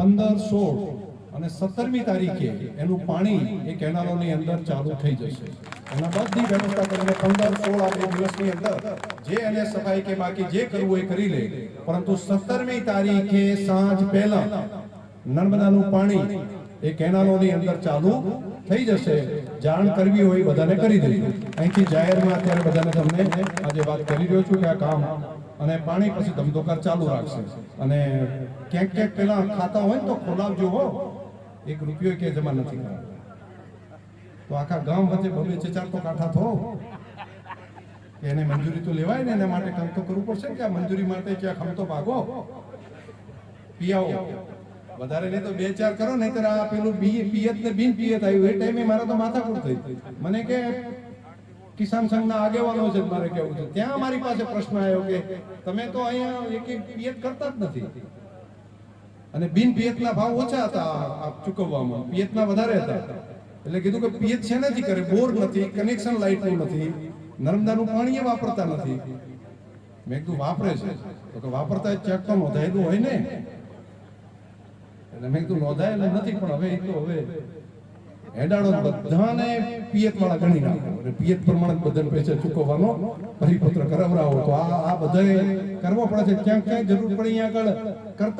15, 16 અને 17મી તારીખે એનું પાણી એ કેનાલોની અંદર ચાલુ થઈ જશે। એના બધી વ્યવસ્થા કરીને 15, 16 આ 2 દિવસની અંદર જે એને સફાઈ કે બાકી જે કરવું એ કરી લે, પરંતુ 17મી તારીખે સાંજ પહેલા નર્મદાનું પાણી એ કેનાલોની અંદર ચાલુ થઈ જશે। જાણ કરવી હોય બધાને કરી દેજો। અહીંથી જાહેરમાં અત્યારે બધાને તમને આજે વાત કરી રહ્યો છું કે આ કામ અને પાણી પછી ધમધોકાર ચાલુ રાખશે। અને ક્યાંક ક્યાંક પેલા ખાતા હોય તો ખોલાવજો હો, 1 રૂપિયો કે જમા નથી કરાવતો તો આખા ગામ વચ્ચે 2-4 તો કાઠા થો કે એને મંજૂરી તો લેવાય ને, એના માટે કામ તો કરવું પડશે કે આ મંજૂરી માટે ક્યાં ખમતો ભાગો પિયાઓ વધારે નહીં તો 2-4 કરો, નહીતર આ પેલું પિયત ને બિન પિયત આવ્યું એ ટાઈમે મારા તો માથાકૂટ થઈ। મને કે કિસાન સંઘના આગેવાનો છે, મારે કેવું છે ત્યાં મારી પાસે પ્રશ્ન આવ્યો કે તમે તો અહીંયા એક પિયત કરતા જ નથી અને બિન પિયતના ભાવ ઓછા હતા આ ચૂકવવામાં, પિયતના વધારે હતા। એટલે કીધું કે પિયત છે નથી કરે, બોર નથી, કનેક્શન લાઇટનું નથી, નર્મદાનું પાણી વાપરતા નથી। મેં કીધું વાપરે છે તો કે વાપરતા ચેક તો નોંધાયેલું હોય ને, એટલે મેં કીધું નોંધાયેલું નથી પણ હવે એ તો હવે હેડાડો બધાને પિયત વાળા ગણી નાખો અને પિયત પ્રમાણે બધાને પૈસા ચૂકવવાનો પરિપત્ર કરાવરાવો। તો આ બધાએ કરવો પડે છે, ક્યાંક ક્યાંક જરૂર પડી અહીંયા આગળ કરતા